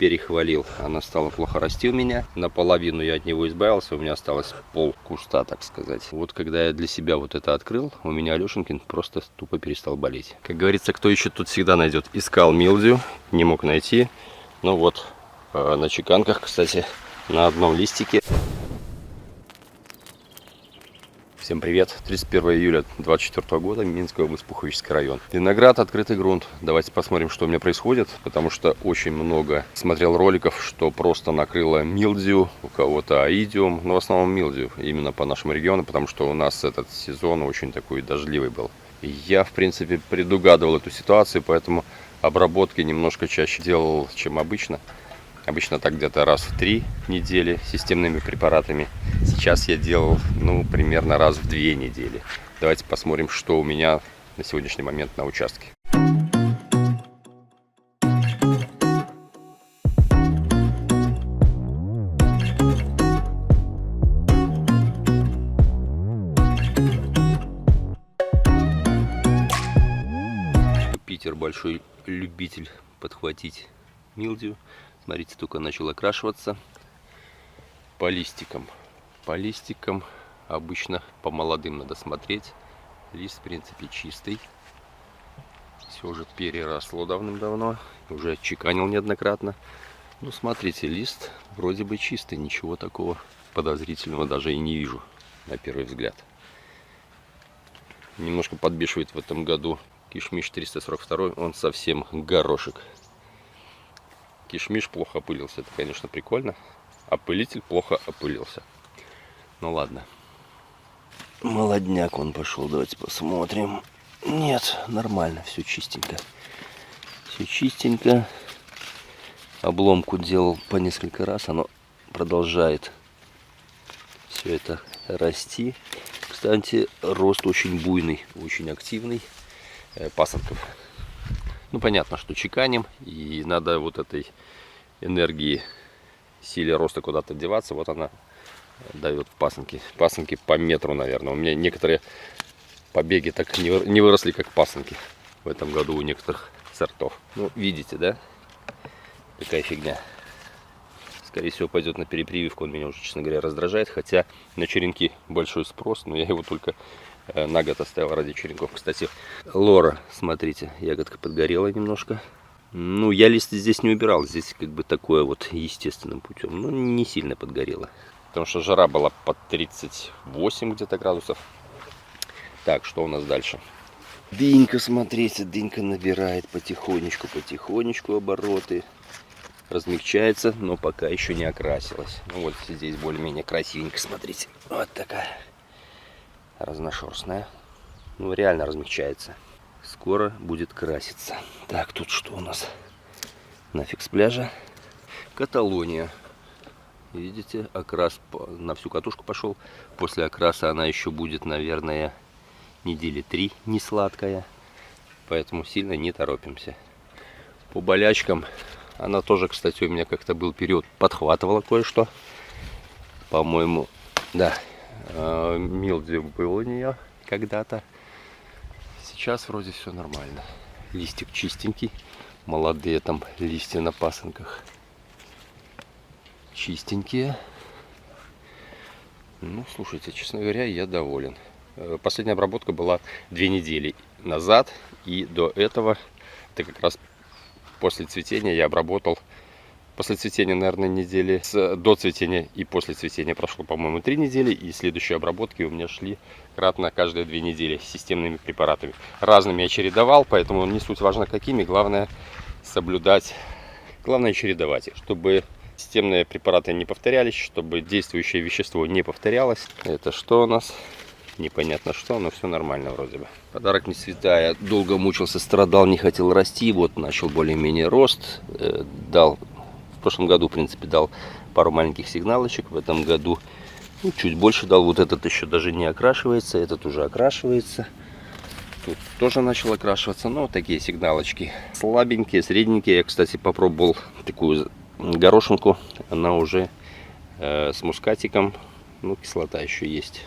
перехвалил. Она стала плохо расти у меня. Наполовину я от него избавился, у меня осталось пол куста, так сказать. Вот когда я для себя вот это открыл, у меня Алешенькин просто тупо перестал болеть. Как говорится, кто ищет, тут всегда найдет. Искал милдию, не мог найти. Ну вот, на чеканках, кстати, на одном листике. Всем привет! 31 июля 2024 года, Минская область, Пуховический район. Виноград, открытый грунт. Давайте посмотрим, что у меня происходит, потому что очень много смотрел роликов, что просто накрыло милдию, у кого-то аидиум, но в основном милдию, именно по нашему региону, потому что у нас этот сезон очень такой дождливый был. И я, в принципе, предугадывал эту ситуацию, поэтому обработки немножко чаще делал, чем обычно. Обычно так где-то раз в 3 недели системными препаратами. Сейчас я делал, примерно раз в 2 недели. Давайте посмотрим, что у меня на сегодняшний момент на участке. Питер большой любитель подхватить милдию. Смотрите, только начал окрашиваться. По листикам. По листикам обычно по молодым надо смотреть. Лист, в принципе, чистый. Все уже переросло давным-давно. Уже отчеканил неоднократно. Ну, смотрите, лист вроде бы чистый. Ничего такого подозрительного даже и не вижу на первый взгляд. Немножко подбешивает в этом году кишмиш 342. Он совсем горошек. Кишмиш плохо опылился, это, конечно, прикольно. Опылитель плохо опылился. Ну ладно. Молодняк он пошел, давайте посмотрим. Нет, нормально, все чистенько. Все чистенько. Обломку делал по несколько раз, оно продолжает все это расти. Кстати, рост очень буйный, очень активный пасынков. Ну, понятно, что чеканим, и надо вот этой энергии, силе роста куда-то деваться. Вот она дает в пасынки. Пасынки по метру, наверное. У меня некоторые побеги так не выросли, как пасынки в этом году у некоторых сортов. Ну, видите, да? Такая фигня. Скорее всего, пойдет на перепрививку. Он меня уже, честно говоря, раздражает. Хотя на черенки большой спрос, но я его только на год оставил ради черенков. Кстати, лора, смотрите, ягодка подгорела немножко. Ну, я лист здесь не убирал. Здесь как бы такое вот естественным путем. Ну, не сильно подгорело. Потому что жара была под 38 где-то градусов. Так, что у нас дальше? Дынька, смотрите, дынька набирает потихонечку обороты. Размягчается, но пока еще не окрасилась. Ну, вот здесь более-менее красивенько, смотрите. Вот такая. Разношерстная. Ну, реально размягчается. Скоро будет краситься. Так, тут что у нас? Нафиг с пляжа. Каталония. Видите, окрас на всю катушку пошел. После окраса она еще будет, наверное, недели 3 не сладкая. Поэтому сильно не торопимся. По болячкам. Она тоже, кстати, у меня как-то был период, подхватывала кое-что. По-моему, да. Милдию был у нее когда-то. Сейчас вроде все нормально. Листик чистенький. Молодые там листья на пасынках. Чистенькие. Ну, слушайте, честно говоря, я доволен. Последняя обработка была 2 недели назад. И до этого, это как раз после цветения я обработал. После цветения, наверное, недели до цветения и после цветения прошло, по-моему, 3 недели. И следующие обработки у меня шли кратно каждые 2 недели с системными препаратами. Разными я чередовал, поэтому не суть важно какими. Главное соблюдать, главное чередовать их, чтобы системные препараты не повторялись, чтобы действующее вещество не повторялось. Это что у нас? Непонятно что, но все нормально вроде бы. Подарок не цветая. Долго мучился, страдал, не хотел расти. Вот начал более-менее рост. В прошлом году, в принципе, дал пару маленьких сигналочек. В этом году чуть больше дал. Вот этот еще даже не окрашивается. Этот уже окрашивается. Тут тоже начал окрашиваться. Но такие сигналочки слабенькие, средненькие. Я, кстати, попробовал такую горошинку. Она уже с мускатиком. Ну, кислота еще есть.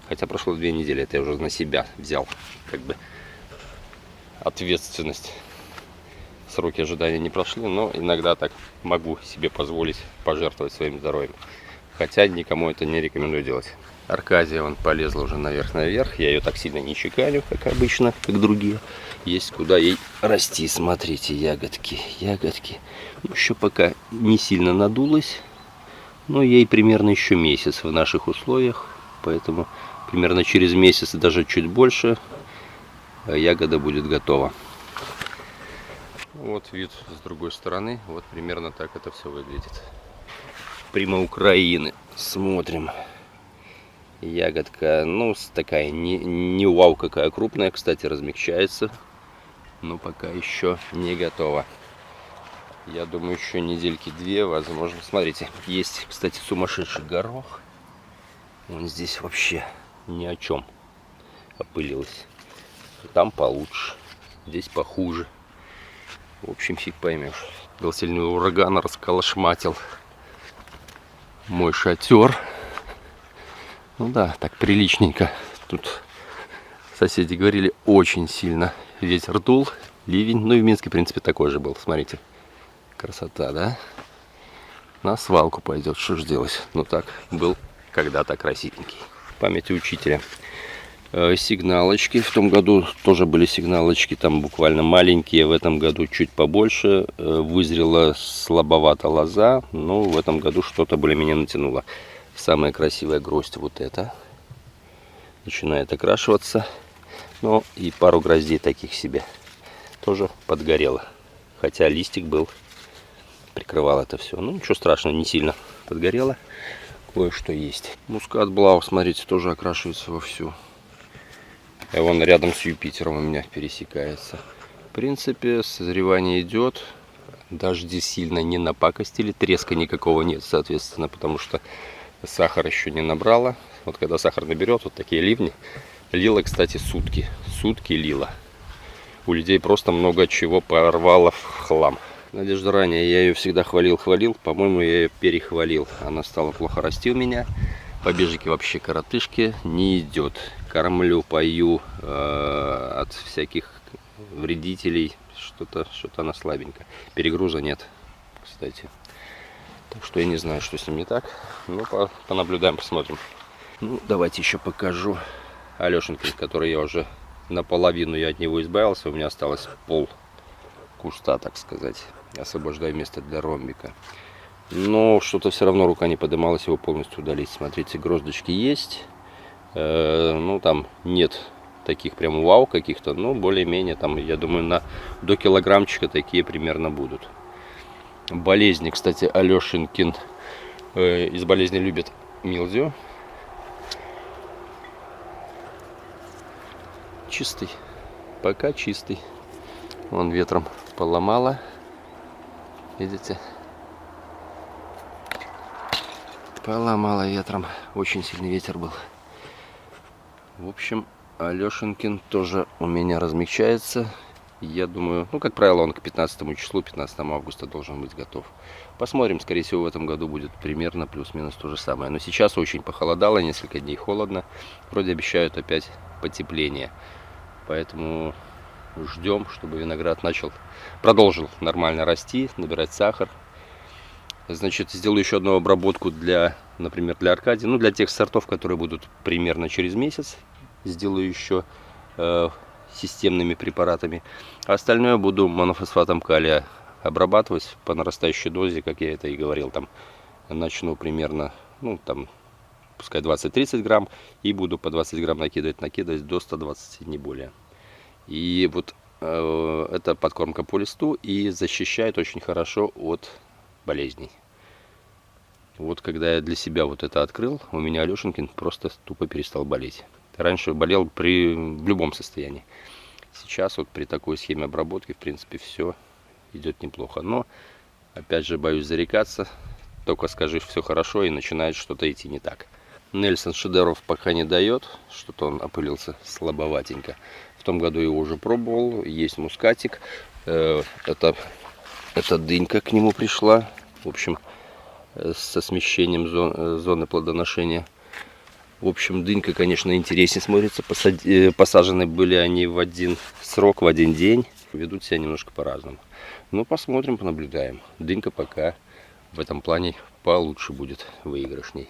Хотя прошло 2 недели. Это я уже на себя взял. Как бы ответственность сроки ожидания не прошли, но иногда так могу себе позволить пожертвовать своим здоровьем. Хотя никому это не рекомендую делать. Аркадия вон полезла уже наверх. Я ее так сильно не чеканю, как обычно, как другие. Есть куда ей расти. Смотрите, ягодки. Еще пока не сильно надулась. Но ей примерно еще месяц в наших условиях. Поэтому примерно через месяц, даже чуть больше, ягода будет готова. Вот вид с другой стороны. Вот примерно так это все выглядит. Прима Украины. Смотрим. Ягодка, ну, такая не вау какая крупная, кстати, размягчается, но пока еще не готова. Я думаю, еще недельки 2, возможно. Смотрите, есть, кстати, сумасшедший горох. Он здесь вообще ни о чем опылилась. Там получше, здесь похуже. В общем, фиг поймешь. Был сильный ураган, расколошматил мой шатер. Ну да, так приличненько. Тут соседи говорили, очень сильно ветер дул, ливень. Ну и в Минске, в принципе, такой же был. Смотрите, красота, да? На свалку пойдет, что ж делать. Ну так, был когда-то красивенький. Памяти учителя. Сигналочки. В том году тоже были сигналочки, там буквально маленькие. В этом году чуть побольше. Вызрела слабовато лоза, но в этом году что-то более-менее натянуло. Самая красивая гроздь вот эта. Начинает окрашиваться. Но и пару гроздей таких себе тоже подгорело. Хотя листик был, прикрывал это все. Ну ничего страшного, не сильно подгорело. Кое-что есть. Мускат Блау, смотрите, тоже окрашивается вовсю. И вон рядом с Юпитером у меня пересекается. В принципе, созревание идет. Дожди сильно не напакостили. Треска никакого нет, соответственно, потому что сахар еще не набрала. Вот когда сахар наберет, вот такие ливни. Лила, кстати, сутки. Сутки лила. У людей просто много чего порвало в хлам. Надежда ранее, я ее всегда хвалил. По-моему, я ее перехвалил. Она стала плохо расти у меня. Побежики вообще коротышки не идет. Кормлю, пою от всяких вредителей. Что-то она слабенькая. Перегруза нет, кстати. Так что я не знаю, что с ним не так. Ну, понаблюдаем, посмотрим. Ну, давайте еще покажу Алешенькин, который я уже наполовину от него избавился. У меня осталось пол куста, так сказать. Освобождаю место для ромбика. Но что-то все равно рука не поднималась его полностью удалить. Смотрите, гроздочки есть. Ну, там нет таких прям вау каких-то. Но более-менее там, я думаю, до килограммчика такие примерно будут. Болезни, кстати, Алешенькин из болезни любит милдю. Чистый. Пока чистый. Вон ветром поломало. Видите? Поломало ветром. Очень сильный ветер был. В общем, Алешенькин тоже у меня размягчается. Я думаю, ну, как правило, он к 15 числу, 15 августа должен быть готов. Посмотрим, скорее всего, в этом году будет примерно плюс-минус то же самое. Но сейчас очень похолодало, несколько дней холодно. Вроде обещают опять потепление. Поэтому ждем, чтобы виноград продолжил нормально расти, набирать сахар. Значит, сделаю еще одну обработку например, для Аркадии. Ну, для тех сортов, которые будут примерно через месяц. Сделаю еще системными препаратами. А остальное буду монофосфатом калия обрабатывать по нарастающей дозе, как я это и говорил. Там начну примерно, ну, там, пускай 20-30 грамм. И буду по 20 грамм накидывать до 120, не более. И вот это подкормка по листу и защищает очень хорошо от болезней. Вот когда я для себя вот это открыл, у меня Алешенькин просто тупо перестал болеть. Раньше болел в любом состоянии. Сейчас вот при такой схеме обработки, в принципе, все идет неплохо. Но, опять же, боюсь зарекаться. Только скажи все хорошо, и начинает что-то идти не так. Нельсон шедевров пока не дает. Что-то он опылился слабоватенько. В том году его уже пробовал. Есть мускатик. Это дынька к нему пришла. В общем, со смещением зоны плодоношения. В общем, дынька, конечно, интереснее смотрится. Посажены были они в один срок, в один день. Ведут себя немножко по-разному. Ну, посмотрим, понаблюдаем. Дынька пока в этом плане получше будет, выигрышней.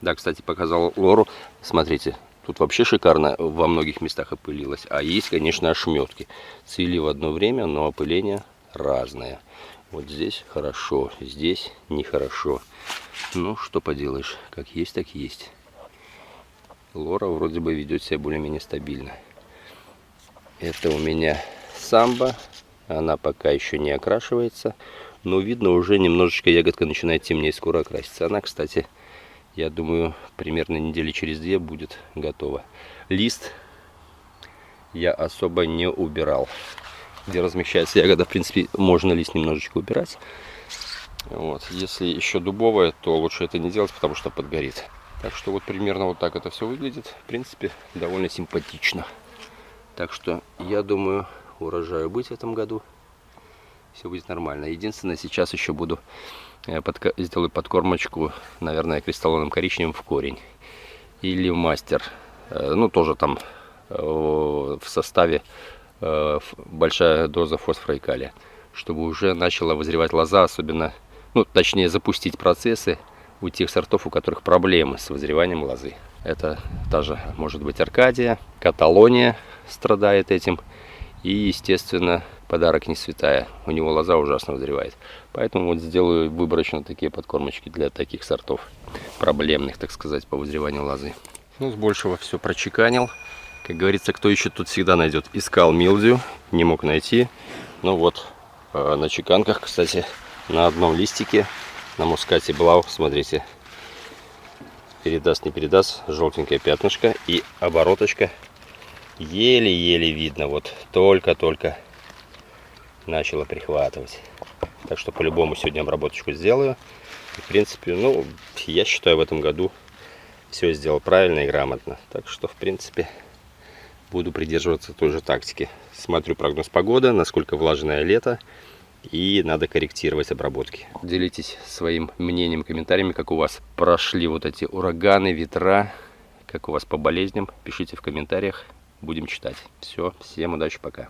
Да, кстати, показал лору. Смотрите, тут вообще шикарно во многих местах опылилось. А есть, конечно, ошметки. Цвели в одно время, но опыление разное. Вот здесь хорошо, здесь нехорошо. Ну, что поделаешь, как есть, так есть. Лора вроде бы ведет себя более-менее стабильно. Это у меня самбо. Она пока еще не окрашивается. Но видно, уже немножечко ягодка начинает темнеть, скоро окрасится. Она, кстати, я думаю, примерно недели через 2 будет готова. Лист я особо не убирал. Где размещается ягода, в принципе, можно лист немножечко убирать. Вот. Если еще дубовая, то лучше это не делать, потому что подгорит. Так что вот примерно вот так это все выглядит. В принципе, довольно симпатично. Так что я думаю, урожаю быть в этом году. Все будет нормально. Единственное, сейчас еще буду сделаю подкормочку, наверное, кристаллоном коричневым в корень. Или в мастер. Ну, тоже там в составе большая доза фосфора и калия. Чтобы уже начала вызревать лоза, особенно, ну, точнее, запустить процессы у тех сортов, у которых проблемы с вызреванием лозы. Это даже может быть Аркадия, Каталония страдает этим. И, естественно, подарок не святая. У него лоза ужасно вызревает. Поэтому вот сделаю выборочно такие подкормочки для таких сортов. Проблемных, так сказать, по вызреванию лозы. Ну, с большего все прочеканил. Как говорится, кто ищет, тут всегда найдет. Искал милдию, не мог найти. Ну вот, на чеканках, кстати, на одном листике, на мускате Блау, смотрите, передаст, не передаст, желтенькое пятнышко и обороточка. Еле-еле видно, вот только-только начала прихватывать. Так что по-любому сегодня обработочку сделаю. И, в принципе, ну, я считаю, в этом году все сделал правильно и грамотно. Так что, в принципе, буду придерживаться той же тактики. Смотрю прогноз погоды, насколько влажное лето. И надо корректировать обработки. Делитесь своим мнением, комментариями, как у вас прошли вот эти ураганы, ветра. Как у вас по болезням. Пишите в комментариях. Будем читать. Все, всем удачи, пока.